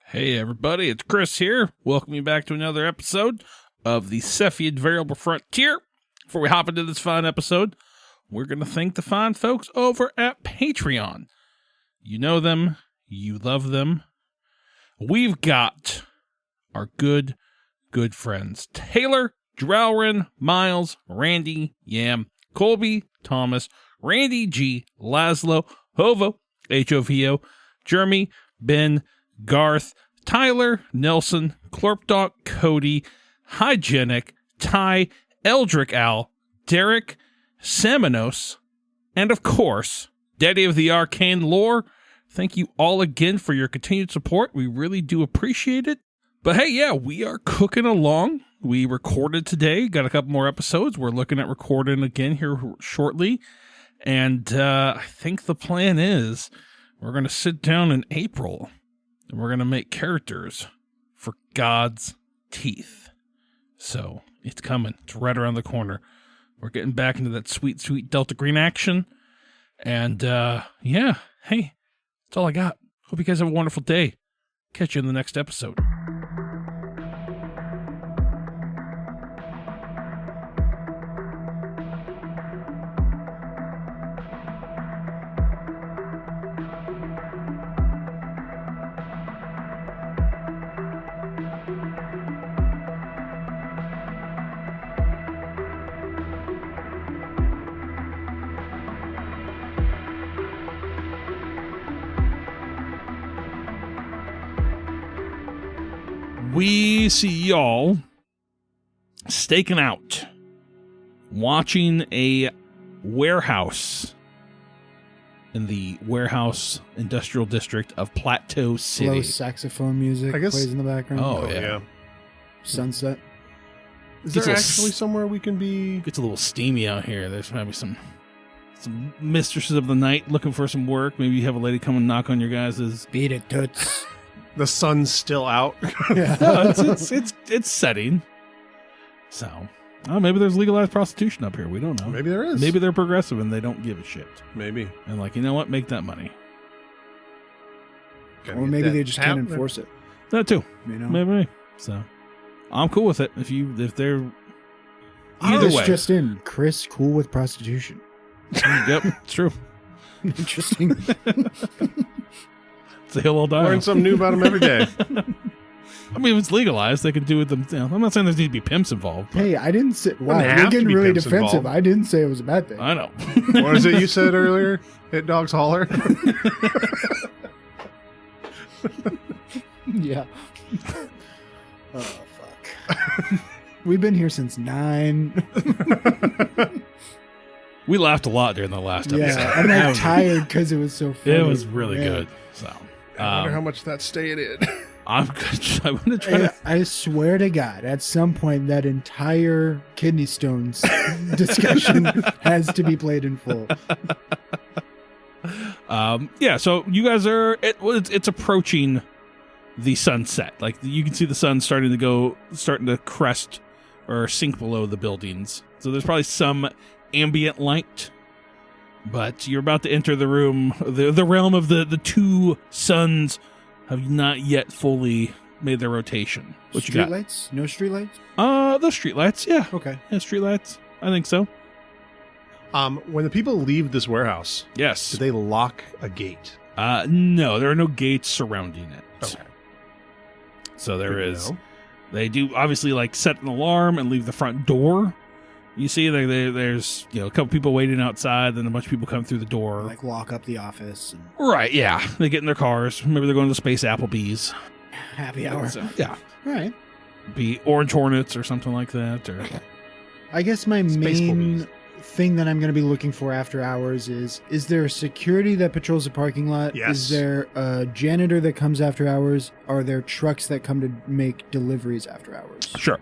Hey everybody, it's Chris here. Welcome you back to another episode of the Cepheid Variable Frontier. Before we hop into this fine episode, we're going to thank the fine folks over at Patreon. You know them, you love them. We've got our good friends Taylor, Drowrin, Miles, Randy, Yam, Colby, Thomas, Randy G, Laszlo, Hovo, Hovo, Jeremy, Ben, Garth, Tyler, Nelson, Clorpdoc, Cody, Hygienic, Ty, Eldrick Al, Derek, Saminos, and of course, Daddy of the Arcane Lore. Thank you all again for your continued support. We really do appreciate it. But hey, yeah, we are cooking along. We recorded today, got a couple more episodes. We're looking at recording again here shortly. And I think the plan is we're going to sit down in April and we're going to make characters for God's Teeth. So it's coming. It's right around the corner. We're getting back into that sweet Delta Green action. And yeah, hey, that's all I got. Hope you guys have a wonderful day. Catch you in the next episode. We see y'all staking out, watching a warehouse in the warehouse industrial district of Plateau City. Slow saxophone music plays in the background. Oh, yeah. Sunset. Is there actually somewhere we can be? Gets a little steamy out here. There's probably some mistresses of the night looking for some work. Maybe you have a lady come and knock on your guys' Beat it, toots. The sun's still out. Yeah. No, it's setting. So, maybe there's legalized prostitution up here. We don't know. Maybe there is. Maybe they're progressive and they don't give a shit. Maybe. And like, you know what? Make that money. Or maybe they just can't enforce it. That too. You know? Maybe. So, I'm cool with it. If they're either way. Just in. Chris, cool with prostitution. Yep, it's true. Interesting. It's a hill I'll die on. Learn something new about them every day. I mean, if it's legalized, they can do it them. You know, I'm not saying there need to be pimps involved. Hey, I didn't say. Wow, Wouldn't you're have to getting be really pimps defensive. involved. I didn't say it was a bad thing. I know. What was it you said earlier? Hit dogs holler. Yeah. Oh, fuck. We've been here since 9. We laughed a lot during the last episode. Yeah, I'm like tired because it was so funny. It was really good. So, I wonder how much that's staying in. I'm going to try to. I swear to God, at some point, that entire kidney stones discussion has to be played in full. Yeah, so you guys are. It's approaching the sunset. Like you can see the sun starting to crest or sink below the buildings. So there's probably some ambient light, but you're about to enter the room. The realm of the two suns have not yet fully made their rotation. What you got? Streetlights? No streetlights? The streetlights, yeah. Okay. Yeah, streetlights. I think so. When the people leave this warehouse, Yes. do they lock a gate? No, there are no gates surrounding it. Okay. So there Good to is. know. They do obviously like set an alarm and leave the front door. You see, there's a couple people waiting outside, then a bunch of people come through the door. Like lock up the office. And Right, yeah. They get in their cars. Maybe they're going to the Space Applebee's. happy hour. So, yeah. All right. Be Orange Hornets or something like that. Or I guess my Space main Police. thing that I'm going to be looking for after hours is there a security that patrols the parking lot? Yes. Is there a janitor that comes after hours? Are there trucks that come to make deliveries after hours? Sure.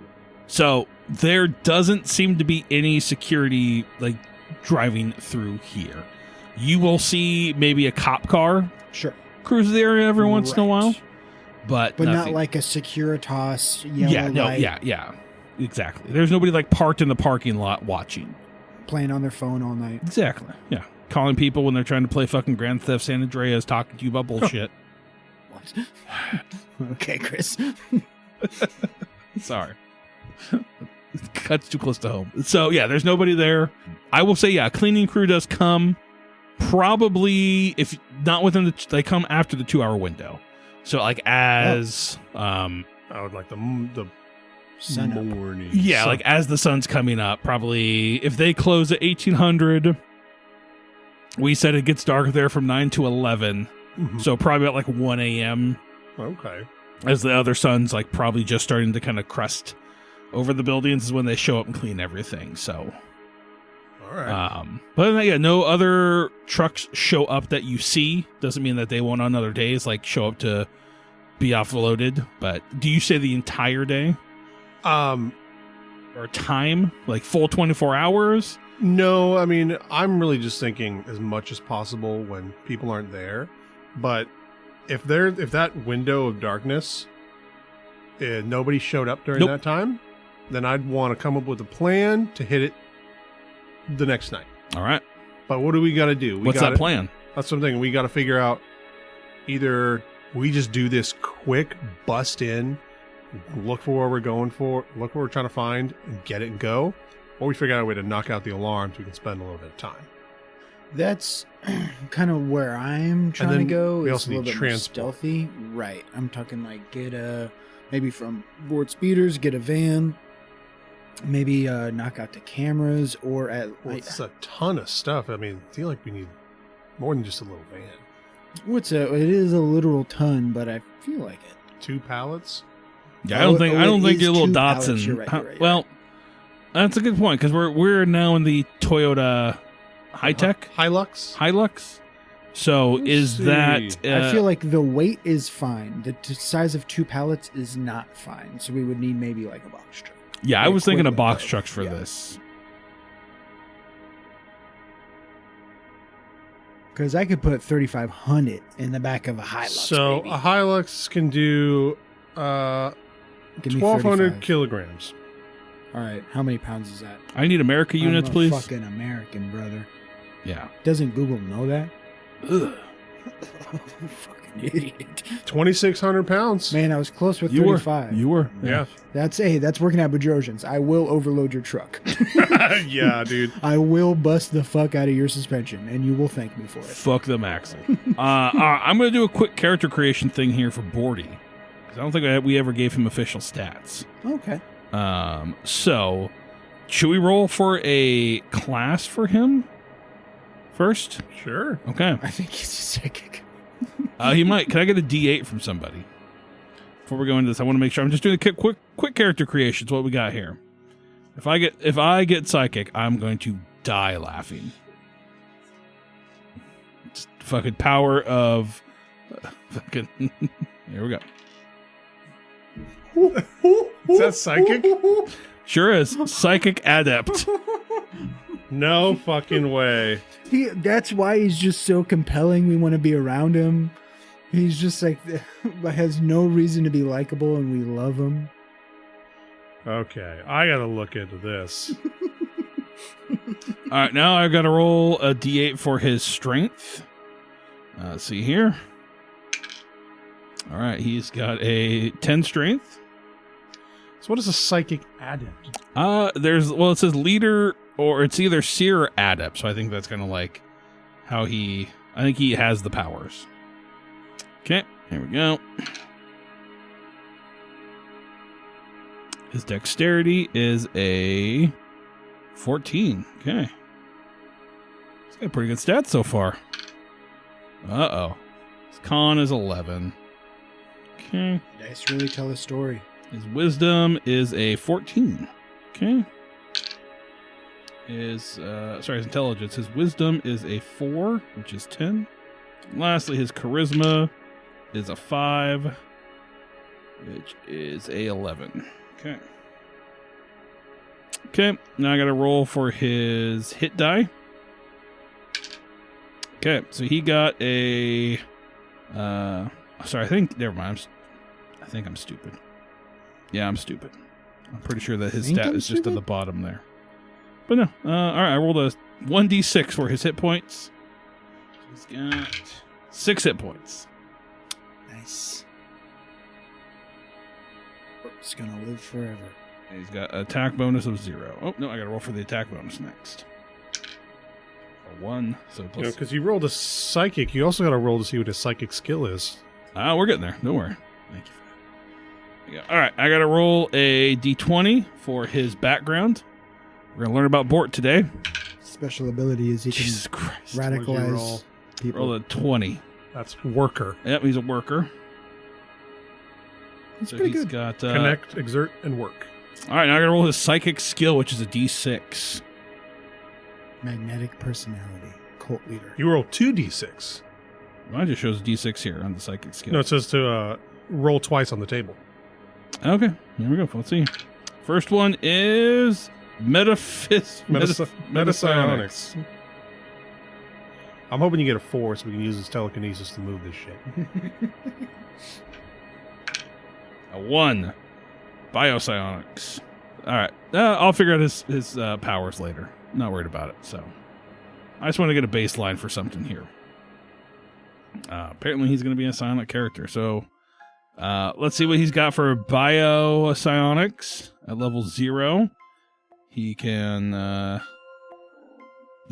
So there doesn't seem to be any security like driving through here. You will see maybe a cop car Sure. cruise the area every once in a Right. while, but But not nothing. like a Securitas yellow light yeah, exactly. There's nobody like parked in the parking lot watching. playing on their phone all night. Exactly. Yeah, calling people when they're trying to play fucking Grand Theft San Andreas, talking to you about bullshit. want. Okay, Chris. Sorry. Cuts too close to home. So, yeah, there's nobody there. I will say, yeah, cleaning crew does come probably, if not within they come after the 2-hour window. So, like, as, I would like the Sun up. morning. yeah, sun. like, as the sun's coming up, probably, if they close at 1800, we said it gets dark there from 9 to 11. Mhm. So, probably at, like, 1 a.m. Okay. as the other sun's, like, probably just starting to kind of crest over the buildings is when they show up and clean everything. So, All right. but other than that, yeah, no other trucks show up that you see. Doesn't mean that they won't on other days, like, show up to be offloaded. But do you say the entire day or time, like full 24 hours? No, I mean, I'm really just thinking as much as possible when people aren't there. But if that window of darkness, nobody showed up during Nope. that time, then I'd want to come up with a plan to hit it the next night. All right. But what do we got to do? What's that plan? That's something we got to figure out. Either we just do this quick, bust in, look for where we're going for, look what we're trying to find, and get it and go, or we figure out a way to knock out the alarms. We can spend a little bit of time. That's kind of where I'm trying to then go. we It's also a little need bit more transport. stealthy. Right. I'm talking like get maybe from board speeders, get a van, maybe knock out the cameras, or at Well, it's a ton of stuff. I mean, I feel like we need more than just a little van. it is a literal ton, but I feel like it. 2 pallets. Yeah, I don't think it your is little 2 Datsun. pallets. You're right, you're right. Well, that's a good point because we're now in the Toyota High-Tech Hilux. So Let's is see. that? I feel like the weight is fine. The size of 2 pallets is not fine. So we would need maybe like a box truck. yeah, I the was thinking of equivalent box of- trucks for yeah. this. Because I could put 3,500 in the back of a Hilux. So baby. a Hilux can do Give me 1,200 35. kilograms. All right, how many pounds is that? I need America units, I'm a please. Fucking American, brother. Yeah. Doesn't Google know that? Ugh. Fucking idiot. 2,600 pounds. Man, I was close with You 35. were. Yeah. That's working at Bedrosian's. I will overload your truck. Yeah, dude. I will bust the fuck out of your suspension, and you will thank me for it. Fuck them, Axel. I'm going to do a quick character creation thing here for Bordy. Because I don't think we ever gave him official stats. Okay. So, should we roll for a class for him first? Sure. Okay. I think he's a psychic. He might. Can I get a D8 from somebody? Before we go into this, I want to make sure I'm just doing a quick character creation. It's what we got here. If I get psychic, I'm going to die laughing. Just fucking power of fucking. Here we go. Is that psychic? Sure is psychic adept. No fucking way. That's why he's just so compelling. We want to be around him. He's just like has no reason to be likable, and we love him. Okay, I gotta look into this. All right, now I've got to roll a D8 for his strength. Let's see here. All right, he's got a 10 strength. So what is a psychic adept? It says leader, or it's either seer or adept. So I think that's kind of like how I think he has the powers. Okay, here we go. His dexterity is a 14. Okay. He's got pretty good stats so far. Uh-oh. His con is 11. Okay. Dice really tell a story. His wisdom is a 14. Okay. His intelligence. His wisdom is a 4, which is 10. And lastly, his charisma is a 5, which is a 11. Okay. Okay, now I got to roll for his hit die. Okay, so he got a... never mind. I think I'm stupid. Yeah, I'm stupid. I'm pretty sure that his Think stat I'm is just at stupid? the bottom there. But no. All right, I rolled a 1d6 for his hit points. He's got 6 hit points. Nice. Nice. It's gonna live forever. He's got attack bonus of 0. Oh, no, I gotta roll for the attack bonus next. A 1, so plus... Because you rolled a psychic, you also got to roll to see what his psychic skill is. We're getting there. Don't worry. Thank you for that. Yeah. All right, I gotta roll a d20 for his background. We're gonna learn about Bort today. Special ability is he can Jesus Christ. radicalize people. Roll a 20. That's worker. Yep, he's a worker. That's So pretty he's good. got... Connect, exert, and work. All right, now I gotta roll his psychic skill, which is a d6. Magnetic personality. Cult leader. You roll 2d6. Mine just shows d6 here on the psychic skill. No, it says to roll twice on the table. Okay, here we go. Let's see. First one is metapsionics. I'm hoping you get a 4 so we can use his telekinesis to move this shit. A 1. Biopsionics. All right, I'll figure out his powers later. Not worried about it. So I just want to get a baseline for something here. Apparently he's going to be a silent character. So let's see what he's got for biopsionics at level 0. He can... the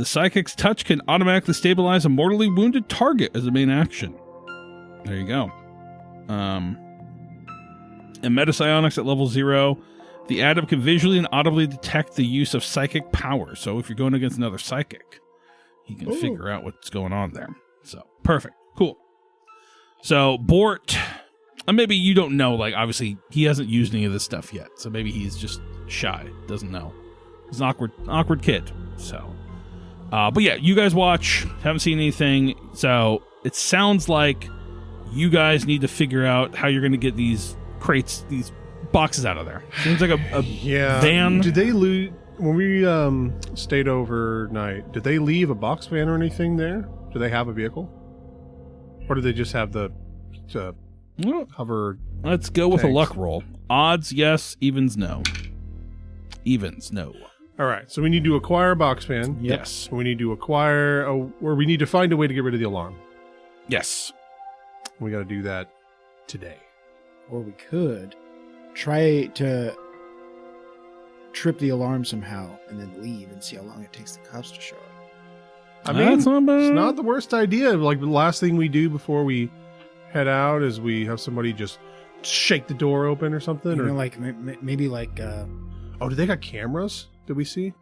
psychic's touch can automatically stabilize a mortally wounded target as a main action. There you go. And metapsionics at level 0, the adept can visually and audibly detect the use of psychic power. So if you're going against another psychic, he can figure out what's going on there. So perfect. Cool. So Bort, maybe you don't know, like obviously he hasn't used any of this stuff yet. So maybe he's just shy, doesn't know. He's an awkward kid. So, but yeah, you guys watch, haven't seen anything. So it sounds like you guys need to figure out how you're going to get these crates, these boxes out of there. Seems like a van. Did they loot when we stayed overnight? Did they leave a box van or anything there? Do they have a vehicle, or do they just have the hover? Let's go with tanks? a luck roll. Odds yes, evens no. Evens no. All right, so we need to acquire a box van. Yes. We need to acquire, or we need to find a way to get rid of the alarm. Yes. We got to do that today. Or we could try to trip the alarm somehow and then leave and see how long it takes the cops to show up. I mean, That's not bad. it's not the worst idea. Like the last thing we do before we head out is we have somebody just shake the door open or something. You Or know, like maybe like oh, do they got cameras? Did we see?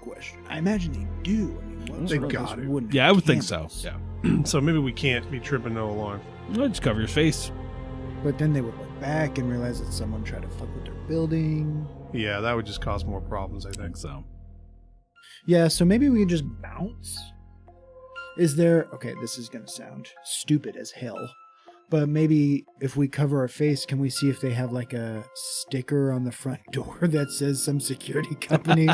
question. I imagine they do. I mean, what They sort of got place it. wouldn't Yeah, have I would think so. cameras? Yeah. So maybe we can't be tripping no alarm. Well, just cover your face. But then they would look back and realize that someone tried to fuck with their building. Yeah, that would just cause more problems, I I think. think so. Yeah, so maybe we could just bounce. Is there... Okay, this is going to sound stupid as hell. But maybe if we cover our face, can we see if they have like a sticker on the front door that says some security company?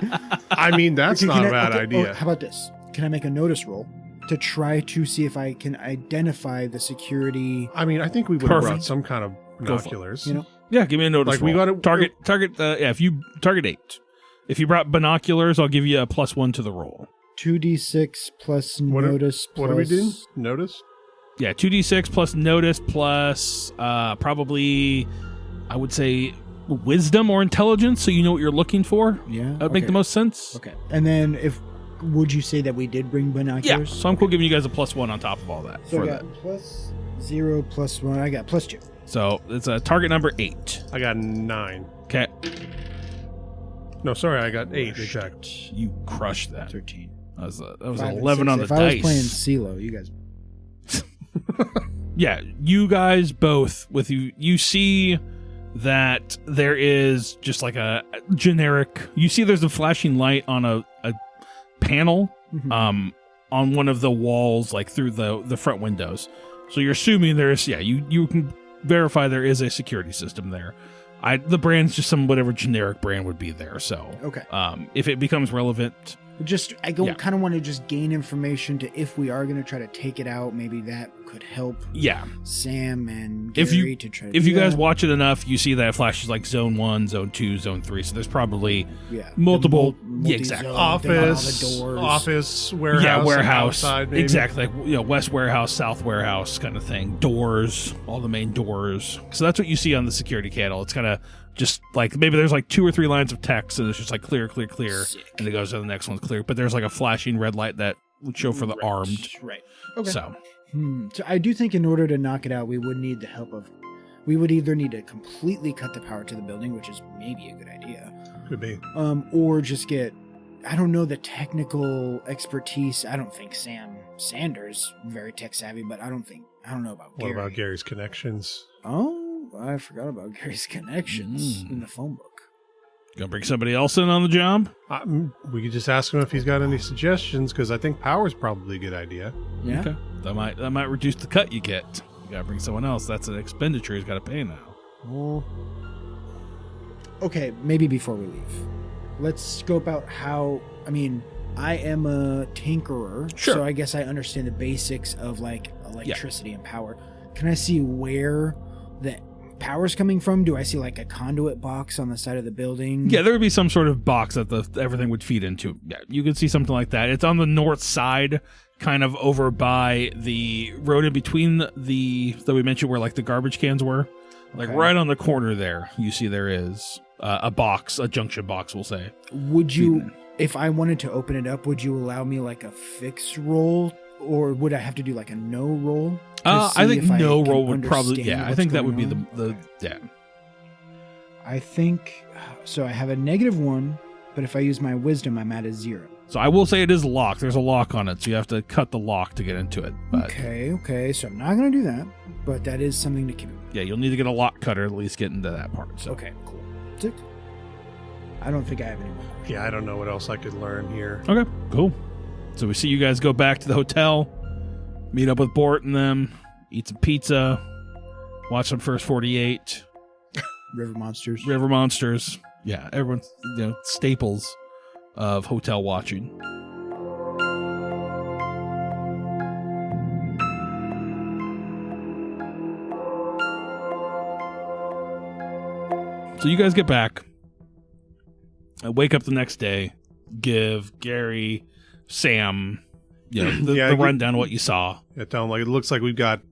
I mean, that's Can not I- a bad okay, idea. or how about this? Can I make a notice roll to try to see if I can identify the security? I mean, I think we would have brought Perfect. some kind of Go for it. binoculars. You know? Yeah, give me a notice Like, we roll. gotta- target. Yeah, if you target 8. If you brought binoculars, I'll give you a +1 to the roll. 2d6 plus What are- notice. What do we do? plus- Notice? Yeah, 2d6 plus notice plus probably, I would say, wisdom or intelligence, so you know what you're looking for. Yeah. That would make the most sense. Okay. And then would you say that we did bring Yeah, binoculars? so I'm cool giving you guys a +1 on top of all that. So for I got that. +0 +1. I got +2. So it's a target number 8. I got 9. Okay. No, sorry, I got 8. Exact. You crushed that. 13. That was 5 and 11 on the 6. If I was dice. playing CeeLo, you guys... Yeah, you guys both with you see that there is just like a generic. You see, there's a flashing light on a panel, Mhm. on one of the walls, like through the front windows. So you're assuming there's you can verify there is a security system there. The brand's just some whatever generic brand would be there. So Okay. if it becomes relevant, I Yeah. kind of want to just gain information to if we are going to try to take it out, maybe that could help Yeah. Sam and If Gary you to try to if do you guys that. watch it enough, you see that it flashes like zone 1, zone 2, zone 3. So there's probably Yeah, multiple- the yeah, exactly. Office, warehouse, yeah, warehouse. outside, maybe. Exactly. Like, west warehouse, south warehouse kind of thing. Doors, all the main doors. So that's what you see on the security candle. It's kind of just like maybe there's like 2 or 3 lines of text and it's just like clear, clear, clear. Sick. And it goes to the next one's clear. But there's like a flashing red light that would show for the armed. Right. Okay. So So I do think in order to knock it out, we would need the help of. We would either need to completely cut the power to the building, which is maybe a good idea, Could be. or just get. I don't know the technical expertise. I don't think Sam Sanders very tech savvy, but I don't know about What Gary. about Gary's connections? Oh, I forgot about Gary's connections in the phone book. gonna bring somebody else in on the job. We could just ask him if he's got any suggestions, because I think power's probably a good idea. Yeah. Okay. That might reduce the cut you get. You gotta bring someone else. That's an expenditure he's got to pay now. Well, Okay, maybe before we leave, let's scope out how. I mean, I am a tinkerer, Sure. so I guess I understand the basics of like electricity and power. Can I see where the power's coming from? Do I see like a conduit box on the side of the building? Yeah, there would be some sort of box that everything would feed into. Yeah, you could see something like that. It's on the north side, kind of over by the road in between that we mentioned where like the garbage cans were. Like Okay. right on the corner there, you see there is a box, a junction box, we'll say. Would you, if I wanted to open it up, would you allow me like a fix roll, or would I have to do like a no roll? I think no roll would probably. understand Yeah, I what's think that going would be on? the yeah. I think so. I have a -1, but if I use my wisdom, I'm at a 0. So I will say it is locked. There's a lock on it, so you have to cut the lock to get into it. But Okay. So I'm not gonna do that, but that is something to keep in mind. yeah, you'll need to get a lock cutter to at least get into that part. So Okay, cool. 6. I don't think I have any more. yeah, I don't know what else I could learn here. okay, cool. So we see you guys go back to the hotel, meet up with Bort and them, eat some pizza, watch some First 48, River monsters. River Monsters. Yeah, everyone's staples of hotel watching. So you guys get back. I wake up the next day, give Gary, Sam, the Yeah, rundown of what you saw. It looks like we've got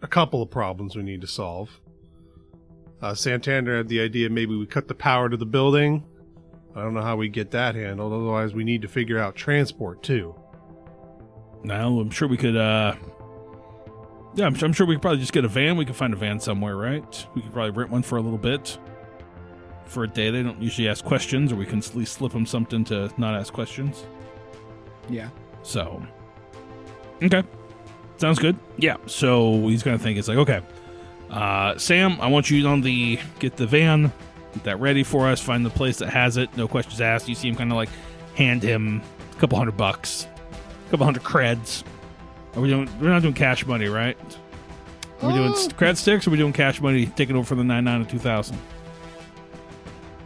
a couple of problems we need to solve. Santander had the idea maybe we cut the power to the building. I don't know how we get that handled. Otherwise, we need to figure out transport too. Now, I'm sure we could, I'm sure we could probably just get a van. We could find a van somewhere, right? We could probably rent one for a little bit. For a day, they don't usually ask questions, or we can at least slip them something to not ask questions. Yeah. So, okay. Sounds good. Yeah, so he's going to think, it's like, okay, Sam, I want you get the van, get that ready for us, find the place that has it, no questions asked. You see him kind of like hand him a couple $100, a couple 100 creds. We're not doing cash money, right? Are we doing cred sticks, or are we doing cash money, taking over for the 99 and 2000?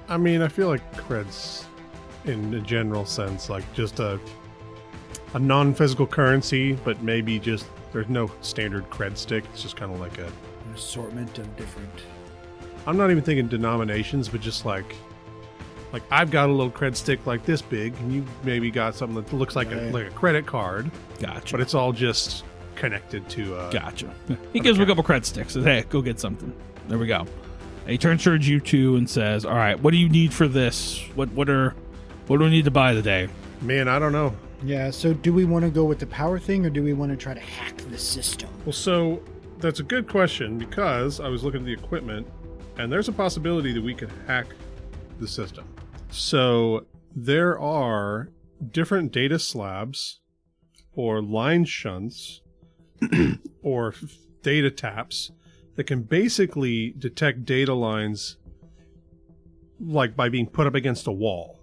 I mean, I feel like cred's, in a general sense, like just a non-physical currency, but maybe just there's no standard cred stick. It's just kind of like An assortment of different. I'm not even thinking denominations, but just like I've got a little cred stick like this big, and you maybe got something that looks like a credit card, Gotcha. but it's all just connected to. Gotcha. He gives me a couple cred sticks. Says, hey, go get something. There we go. And he turns towards you two and says, all right, what do you need for this? What do we need to buy today? Man, I don't know. Yeah. So do we want to go with the power thing, or do we want to try to hack the system? Well, so that's a good question, because I was looking at the equipment, and there's a possibility that we could hack the system. So there are different data slabs or line shunts or data taps that can basically detect data lines like by being put up against a wall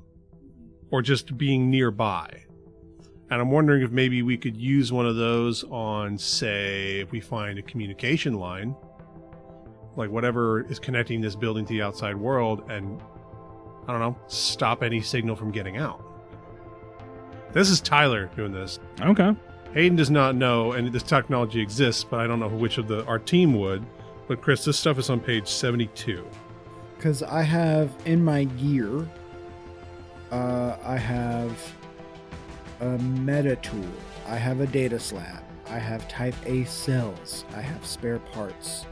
or just being nearby. And I'm wondering if maybe we could use one of those on, say, if we find a communication line, like whatever is connecting this building to the outside world, and, I don't know, stop any signal from getting out. This is Tyler doing this. Okay. Hayden does not know, and this technology exists, but I don't know which of our team would. But Chris, this stuff is on page 72. Because I have in my gear, I have a meta tool, I have a data slab, I have type A cells, I have spare parts,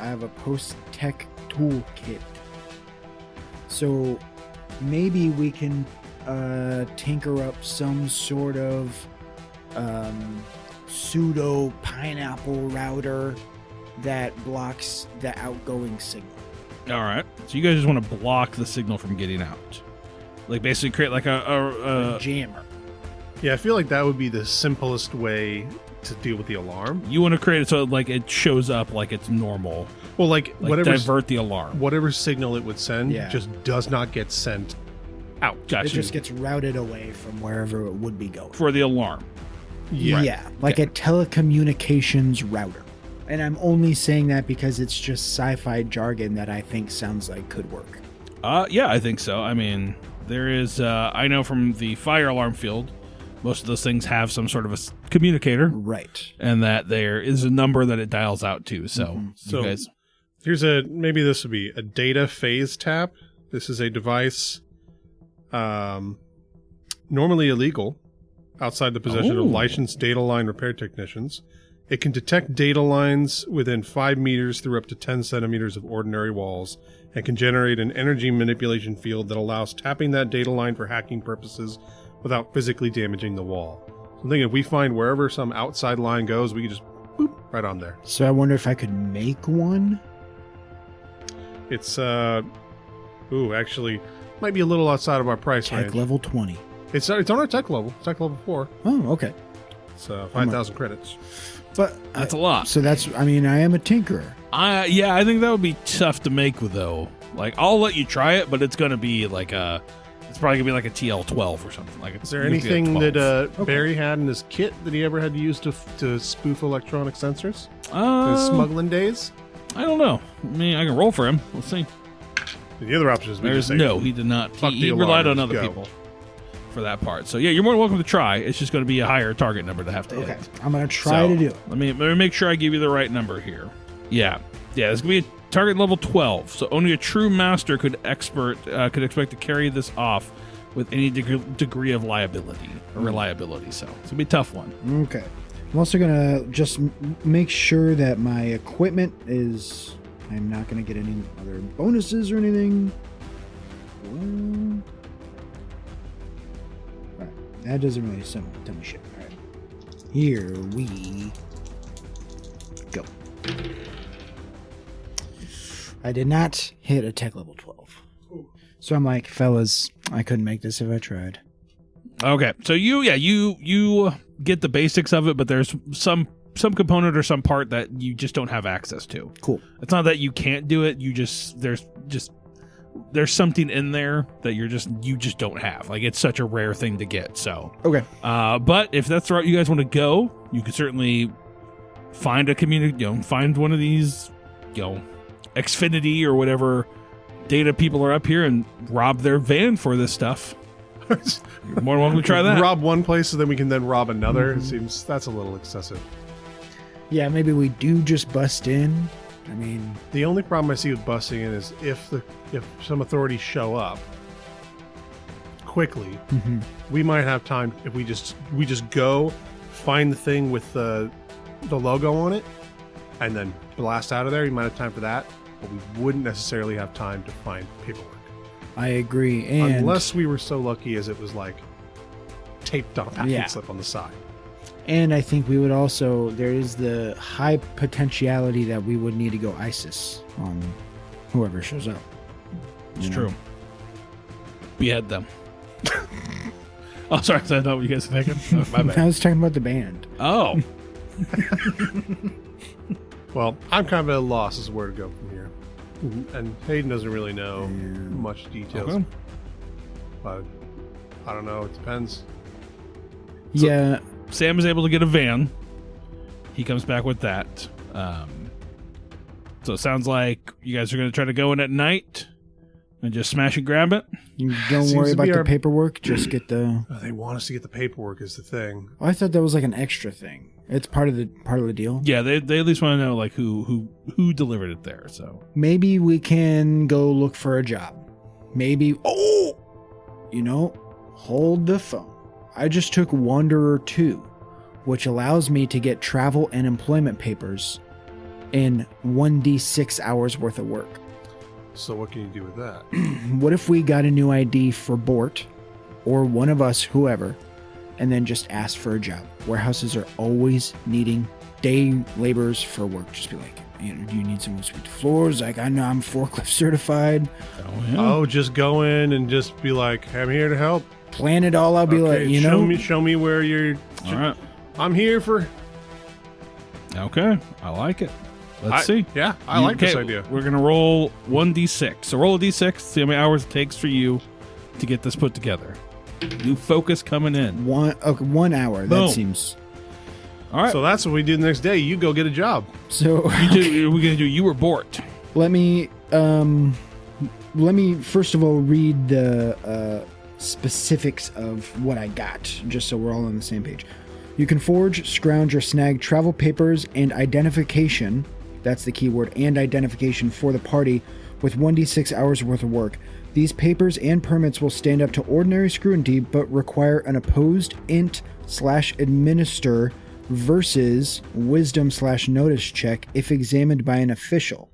I have a post-tech toolkit. So maybe we can tinker up some sort of pseudo pineapple router that blocks the outgoing signal. All right. So you guys just want to block the signal from getting out. Like basically create like A jammer. Yeah, I feel like that would be the simplest way to deal with the alarm. you want to create it so like it shows up like it's normal. Well, like whatever divert the alarm. whatever signal it would send Yeah. just does not get sent out. Gotcha. It just gets routed away from wherever it would be going. For the alarm. Yeah, like a telecommunications router. And I'm only saying that because it's just sci-fi jargon that I think sounds like could work. Yeah, I think so. I mean, there is, I know from the fire alarm field, most of those things have some sort of a communicator, Right. and that there is a number that it dials out to. So, So- you guys, Here's maybe this would be a data phase tap. This is a device normally illegal outside the possession of Oh. licensed data line repair technicians. It can detect data lines within 5 meters through up to 10 centimeters of ordinary walls and can generate an energy manipulation field that allows tapping that data line for hacking purposes without physically damaging the wall. So I'm thinking if we find wherever some outside line goes, we can just boop right on there. So I wonder if I could make one. It's actually might be a little outside of our price Tech range. level 20. It's on our tech level. Tech level 4. Oh, okay. It's 5,000 credits. But that's a lot. So that's, I mean, I am a tinkerer. Yeah, I think that would be tough to make though. Like, I'll let you try it, but it's going to be like it's probably going to be like a TL12 or something. Like, Is there anything that Barry had in his kit that he ever had to use to spoof electronic sensors? In his smuggling days? I don't know. I mean, I can roll for him. Let's see. The other option is we There's just say, no, he did not. fuck He the alarm, relied on just other go. people for that part. So yeah, you're more than welcome to try. It's just going to be a higher target number to have to Okay. hit. I'm going to try So, to do it. Let me make sure I give you the right number here. Yeah. It's going to be a target level 12. So only a true master could expect to carry this off with any degree of liability or reliability. So it's going to be a tough one. Okay. I'm also going to just make sure that my equipment is... I'm not going to get any other bonuses or anything. Alright. That doesn't really tell me shit. Alright. Here we go. I did not hit a tech level 12. So I'm like, fellas, I couldn't make this if I tried. Okay. So you get the basics of it, but there's some component or some part that you just don't have access to. Cool. It's not that you can't do it. There's something in there that you just don't have. Like, it's such a rare thing to get. So Okay. but if that's the route you guys want to go, you could certainly find a community. Find one of these, Xfinity or whatever data people are up here and rob their van for this stuff. You're more than welcome to try that. rob one place so then we can then rob another. It seems that's a little excessive. Yeah, maybe we do just bust in. I mean, The only problem I see with busting in is if some authorities show up quickly, we might have time if we just go find the thing with the logo on it and then blast out of there. You might have time for that, but we wouldn't necessarily have time to find paperwork I agree. And unless we were so lucky as it was like taped on a packing Yeah. slip on the side. And I think we would also, there is the high potentiality that we would need to go ISIS on whoever shows up. It's true. Behead them. Oh, sorry. Is that not what you guys are thinking? Oh, my I bad. was talking about the band. Oh. Well, I'm kind of at a loss as to where to go from here. And Hayden doesn't really know much details. Okay. But I don't know. It depends. Yeah. Sam is able to get a van. He comes back with that. So it sounds like you guys are going to try to go in at night And just smash and grab it? You don't Seems worry to about be the our- paperwork. Just get the. Oh, they want us to get the paperwork is the thing. Oh, I thought that was like an extra thing. It's part of the deal. Yeah, they at least want to know like who delivered it there. So Maybe we can go look for a job. Maybe. Oh, hold the phone. I just took Wanderer 2, which allows me to get travel and employment papers in 1d6 hours worth of work. So what can you do with that? What if we got a new ID for Bort or one of us, whoever, and then just asked for a job? Warehouses are always needing day laborers for work. Just be like, do you need someone to sweep the floors? Like, I know I'm forklift certified. Oh, just go in and just be like, I'm here to help. Plan it all. I'll be like, show me where you're. all right. I'm here for. Okay, I like it. Let's see. Yeah, I like this idea. We're gonna roll 1d6. So roll a d6. See how many hours it takes for you to get this put together. New focus coming in. 1 hour. Boom. That seems. All right. So that's what we do the next day. You go get a job. So we're gonna do. You were Bort. let me first of all read the specifics of what I got, just so we're all on the same page. You can forge, scrounge, or snag travel papers and identification. That's the keyword, and identification for the party with 1d6 hours worth of work. These papers and permits will stand up to ordinary scrutiny, but require an opposed int/administer versus wisdom/notice check if examined by an official,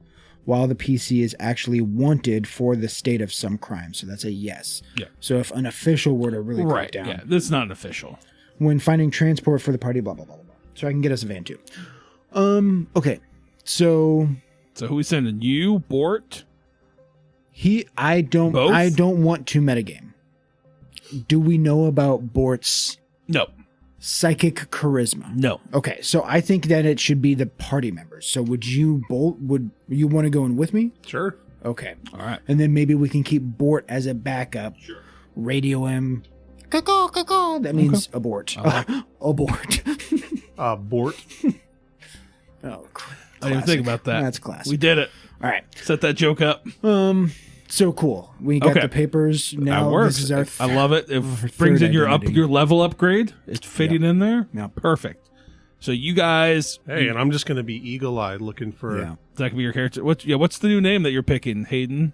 while the PC is actually wanted for the state of some crime. So that's a yes. Yeah. So if an official were to really break Right. down. Yeah. This is not an official. When finding transport for the party, blah, blah, blah, blah, blah. So I can get us a van too. Okay. So who we sending? You, Bort? I don't Both? want to metagame. Do we know about Bort's No. psychic charisma? No. Okay, so I think that it should be the party members. So would you want to go in with me? Sure. Okay. All right. And then maybe we can keep Bort as a backup. Sure. Radio him. Caw, caw, caw. That means abort. Abort. Bort. Oh, I didn't think about that. That's classic. We did it. All right. Set that joke up. So cool. We got the papers now. That works. This is our I love it. It third brings in your identity. your level upgrade. It's fitting in there. Yeah. Perfect. So you guys, Hey, and I'm just going to be eagle-eyed looking for... Yeah. that could be your character. What's the new name that you're picking, Hayden?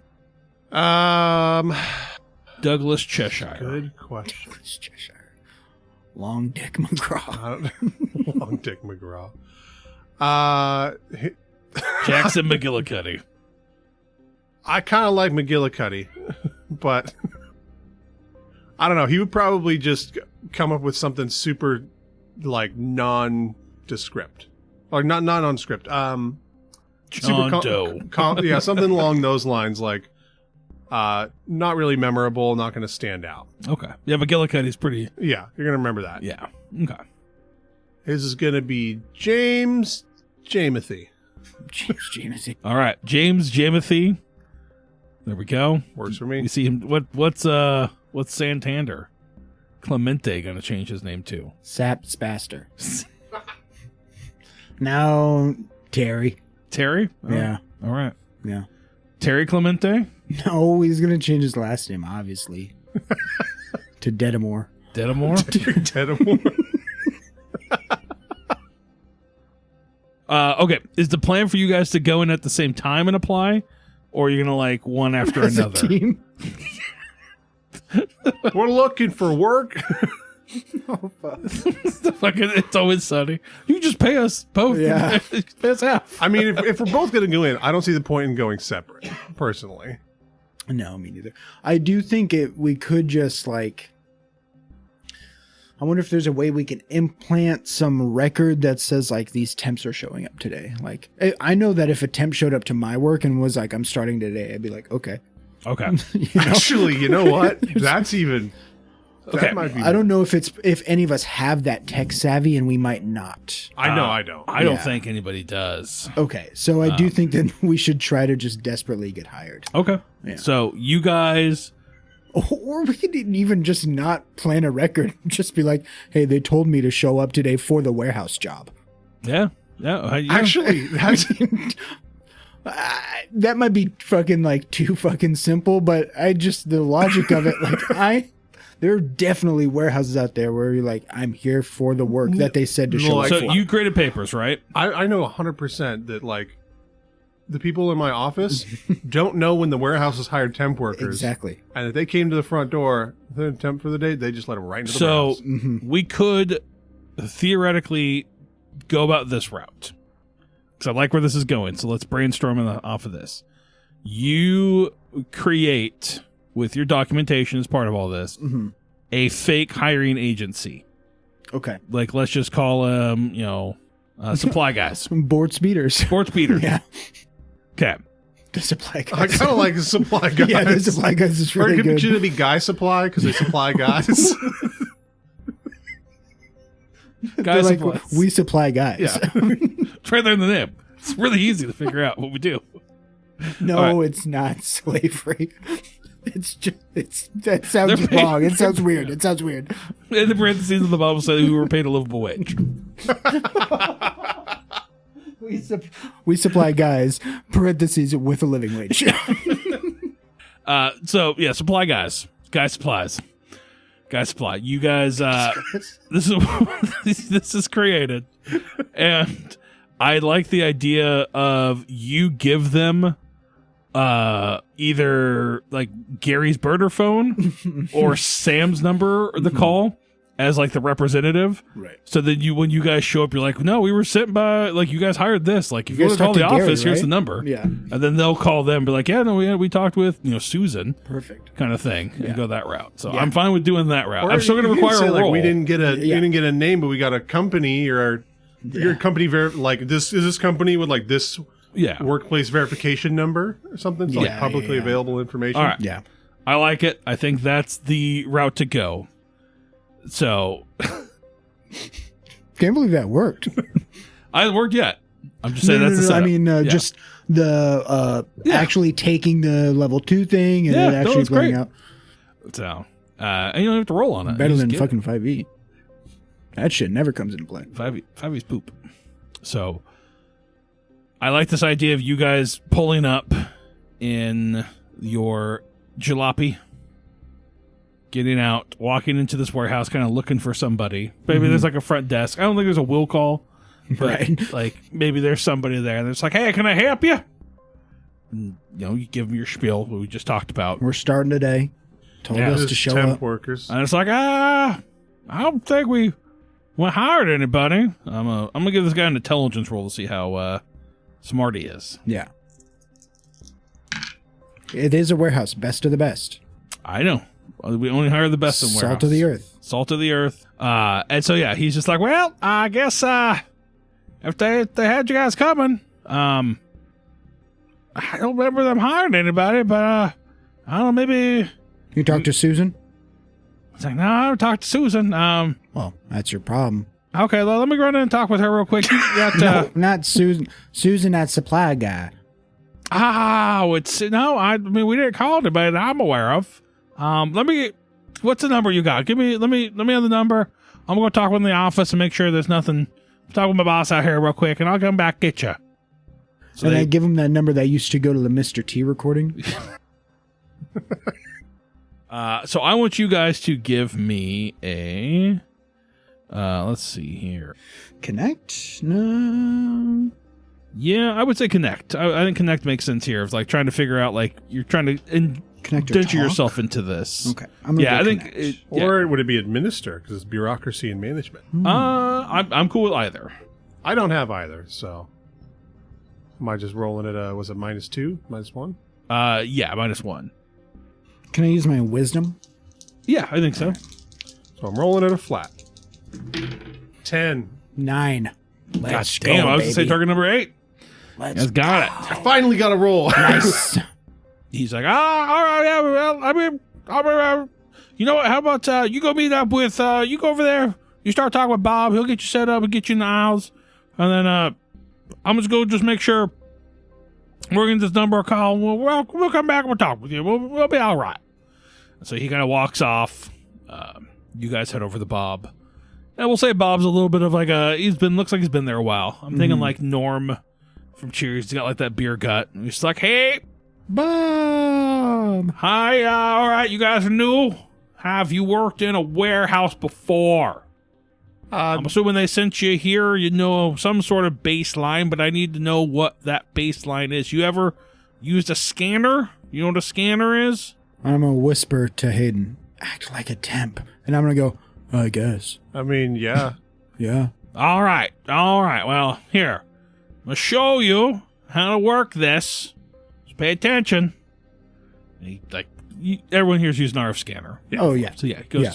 Douglas Cheshire. Good question. Cheshire. Long Dick McGraw. Long Dick McGraw. Jackson McGillicuddy. I kind of like McGillicuddy, but I don't know. He would probably just come up with something super, like, nondescript. Or not nondescript. John Doe. Yeah, something along those lines, like, not really memorable, not going to stand out. Okay. Yeah, McGillicuddy's pretty. Yeah, you're going to remember that. Yeah. Okay. His is going to be James Jamothy. James Jamesy. All right. James Jamothy. There we go. Works for We me. see him. What's Santander? Clemente gonna change his name too. Sap Spaster. Now Terry. Terry? Yeah. All right. Yeah. Terry Clemente? No, he's gonna change his last name, obviously. To Dedamore. Dedamore? Dedamore. Okay. Is the plan for you guys to go in at the same time and apply? Or are you going to like one after As a another? team. We're looking for work. Oh, fuck. It's always sunny. You just pay us both. Yeah. Pay us half. I mean, if we're both going to go in, I don't see the point in going separate, personally. No, me neither. I do think we could just like. I wonder if there's a way we can implant some record that says like these temps are showing up today. Like I know that if a temp showed up to my work and was like, I'm starting today, I'd be like, okay. Okay. You know? Actually, you know what? That's even. Okay. That might be. I don't know if any of us have that tech savvy, and we might not. I know. I don't. I don't Yeah. think anybody does. Okay, so I do think that we should try to just desperately get hired. Okay. Yeah. So you guys. Or we could even just not plan a record. Just be like, hey, they told me to show up today for the warehouse job. Yeah. Yeah. Actually, that's. that might be fucking like too fucking simple, but the logic of it, like there are definitely warehouses out there where you're like, I'm here for the work that they said to show up So for. you graded papers, right? I know 100% that like the people in my office don't know when the warehouse has hired temp workers. Exactly. And if they came to the front door, they're temp for the day, they just let them right into the So warehouse. we could theoretically go about this route. Because I like where this is going. So let's brainstorm off of this. You create, with your documentation as part of all this, a fake hiring agency. Okay. Like, let's just call them, supply guys. Board speeders. Sports beaters. Yeah. Okay. The supply I guys. kind of like the supply guys. Yeah, the supply guys is really good. Should it be guy supply because they supply guys? Guys, Like, supplies. we supply guys. Yeah. It's right there in the name. It's really easy to figure out what we do. No, All it's not slavery. That sounds They're paid- wrong. It sounds weird. It sounds weird. In the parentheses of the Bible said who were paid a livable wage. We supply guys, parentheses, with a living wage. So yeah, supply guys. Guy supplies. Guy supply. You guys this is created. And I like the idea of you give them either like Gary's burner phone or Sam's number or the call as like the representative. Right. So that when you guys show up, you're like, no, we were sent by, like, you guys hired this. Like, if you You want guys to call the talked to Gary, office, here's the right? number. Yeah. And then they'll call them, be like, yeah, no, we talked with, Susan, Perfect. kind of thing, Yeah. and go that route. So Yeah. I'm fine with doing that route. Or I'm still going to you can require say, a like, role. we didn't get a name, but we got a company or your Yeah. company like this is this company with like this Yeah. workplace verification number or something. So like Yeah, publicly yeah. available information. All right. Yeah. I like it. I think that's the route to go. So Can't believe that worked. I haven't worked yet. I'm just saying that's the I setup. mean, Yeah. just the Yeah. actually taking the level 2 thing and Yeah, then no, actually it's going great. out. So, and you don't have to roll on it. Better You just than get fucking 5e. That shit never comes into play. it. 5E's poop. So, I like this idea of you guys pulling up in your jalopy, getting out, walking into this warehouse, kind of looking for somebody. Maybe there's like a front desk. I don't think there's a will call, but Right. like maybe there's somebody there, and it's like, hey, can I help you? And, you give them your spiel, what we just talked about. We're starting today. Told Yeah. us Just to show temp up. workers. And it's like, I don't think we hired anybody. I'm gonna give this guy an intelligence roll to see how smart he is. Yeah. It is a warehouse. Best of the best. I know. We only hire the best in warehouse. Salt of the earth. Salt of the earth. And so yeah, he's just like, well, I guess if they had you guys coming, I don't remember them hiring anybody, but I don't know, maybe You talk to Susan? it's like, no, I haven't talked to Susan. Well, that's your problem. Okay, well, let me run in and talk with her real quick. You got, No, not Susan. Susan, that supply guy. I mean, we didn't call anybody that I'm aware of. What's the number you got? Let me have the number. I'm going to talk with the office and make sure there's nothing. Talk with my boss out here real quick, and I'll come back get you. So And I give him that number that used to go to the Mr. T recording. so I want you guys to give me a, let's see here. Connect? No. Yeah, I would say connect. I think connect makes sense here. It's like trying to figure out, like, you're trying to Connect or indenture talk? yourself into this. Okay. I'm gonna Yeah, go I think. connect. Or would it be administer because it's bureaucracy and management? I'm cool with either. I don't have either, so am I just rolling it? Was it -2, -1? Yeah, -1. Can I use my wisdom? Yeah, I think so. So I'm rolling it a flat. 10. 9. Let's God damn, go, I was going to say baby. target number 8. Let's Has got it. I finally got a roll. Nice. He's like, all right, yeah, well, I mean, you know what? How about you go meet up with, you go over there, you start talking with Bob, he'll get you set up and get you in the aisles, and then I'm just going to just make sure we're going to this number a call, and we'll come back and we'll talk with you. We'll be all right. So he kind of walks off. You guys head over to Bob. And we'll say Bob's a little bit of like looks like he's been there a while. I'm thinking like Norm from Cheers. He's got like that beer gut. And he's like, hey, Bomb. hi, all right, you guys are new? Have you worked in a warehouse before? I'm assuming they sent you here, you know, some sort of baseline, but I need to know what that baseline is. You ever used a scanner? You know what a scanner is? I'm going to whisper to Hayden, act like a temp. And I'm going to go, I guess. I mean, yeah. Yeah. All right. Well, here. I'm going to show you how to work this. Just pay attention. Everyone here's using an RF scanner. Yeah. Oh, yeah. So, yeah, it goes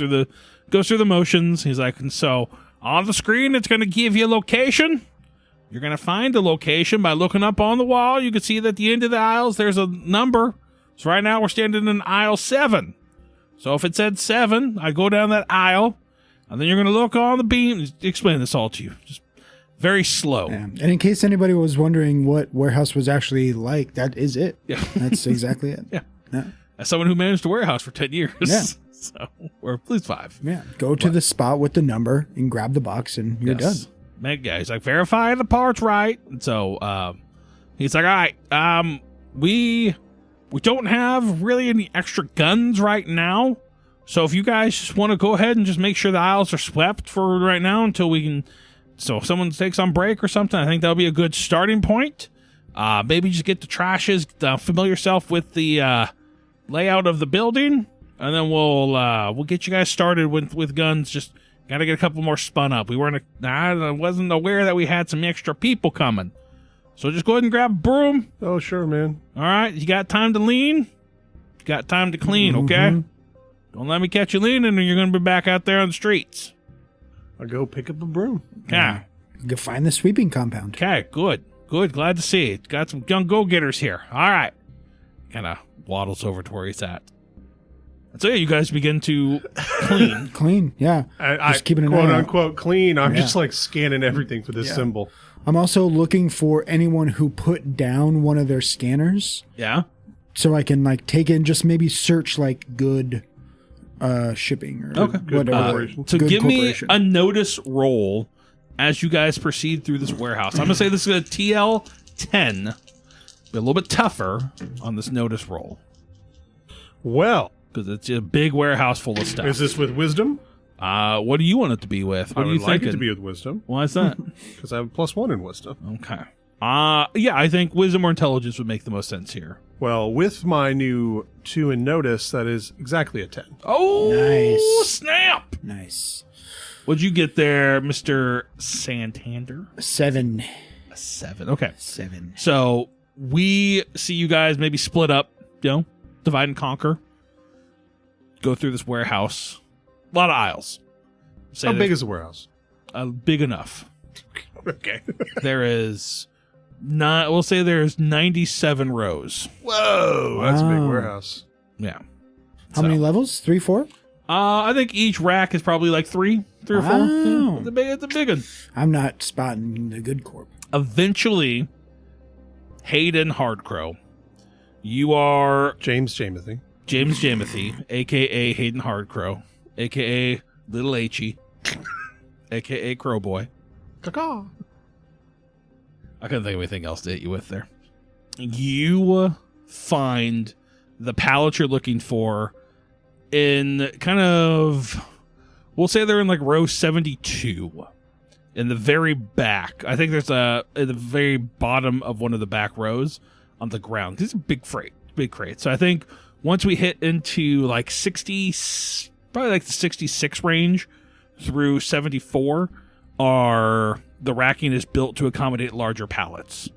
through the motions. He's like, and so on the screen, it's going to give you a location. You're going to find the location by looking up on the wall. You can see that at the end of the aisles, there's a number. So right now, we're standing in aisle 7. So if it said 7, I'd go down that aisle, and then you're going to look on the beam. Explain this all to you. Just very slow. Yeah. And in case anybody was wondering what warehouse was actually like, that is it. Yeah. That's exactly it. Yeah. As someone who managed a warehouse for 10 years. Yeah. So, or at least 5. Yeah. Go to the spot with the number and grab the box, and you're done. He's like, verify the parts right. And so he's like, all right, we don't have really any extra guns right now. So if you guys just want to go ahead and just make sure the aisles are swept for right now until we can. So if someone takes on break or something, I think that'll be a good starting point. Maybe just get the trashes, familiar yourself with the layout of the building, and then we'll get you guys started with guns. Just got to get a couple more spun up. I wasn't aware that we had some extra people coming. So just go ahead and grab a broom. Oh, sure, man. All right, you got time to lean? You got time to clean, okay? Don't let me catch you leaning, or you're going to be back out there on the streets. I'll go pick up a broom. Okay. Go find the sweeping compound. Okay, good. Glad to see it. Got some young go-getters here. All right. Kind of waddles over to where he's at. And so, yeah, you guys begin to clean. Clean, yeah. Just keeping an quote unquote clean. I'm just like scanning everything for this symbol. I'm also looking for anyone who put down one of their scanners. Yeah. So I can like take in, just maybe search like good shipping or whatever. So good give me a notice roll as you guys proceed through this warehouse. I'm going to say this is a TL10. Be a little bit tougher on this notice roll. Well. Because it's a big warehouse full of stuff. Is this with wisdom? What do you want it to be with? What I are you would like thinking? it to be with wisdom. Why is that? Because I have +1 in wisdom. Okay. Yeah, I think wisdom or intelligence would make the most sense here. Well, with my new 2 in notice, that is exactly a 10. Oh, nice. Snap! Nice. What'd you get there, Mr. Santander? 7. A 7. Okay. 7. So we see you guys maybe split up, divide and conquer. Go through this warehouse. A lot of aisles. How big is the warehouse? Big enough. Okay. There's 97 rows. Whoa, that's a big warehouse. Yeah. How many levels? 3, 4? I think each rack is probably like 3 or 4. Yeah, it's a big one. I'm not spotting the good corp. Eventually, Hayden Hardcrow, you are James Jamothy, a.k.a. Hayden Hardcrow, a.k.a. Little H.E., a.k.a. Crowboy. Caw. I couldn't think of anything else to hit you with there. You find the pallets you're looking for in kind of, we'll say they're in like row 72 in the very back. I think there's at the very bottom of one of the back rows on the ground. These are big crates. So I think once we hit into like 60, probably like the 66 range through 74, the racking is built to accommodate larger pallets.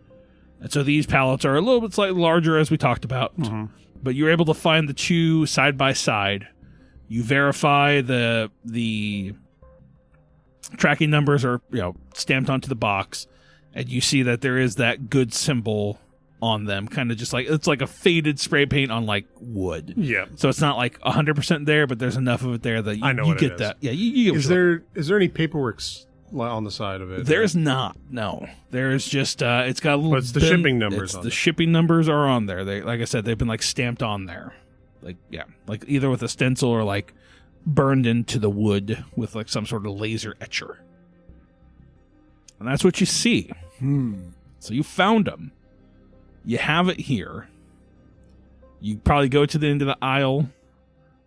And so these pallets are a little bit slightly larger, as we talked about. Mm-hmm. But you're able to find the 2 side by side. You verify the tracking numbers are stamped onto the box, and you see that there is that good symbol on them, kind of just like it's like a faded spray paint on like wood. Yeah. So it's not like 100% there, but there's enough of it there that you get that. Yeah. You is there any paperwork on the side of it? There's not. No. There's just it's got a little. But it's the shipping numbers. The shipping numbers are on there. They, like I said, they've been like stamped on there, like either with a stencil or like burned into the wood with like some sort of laser etcher. And that's what you see. So you found them. You have it here. You probably go to the end of the aisle,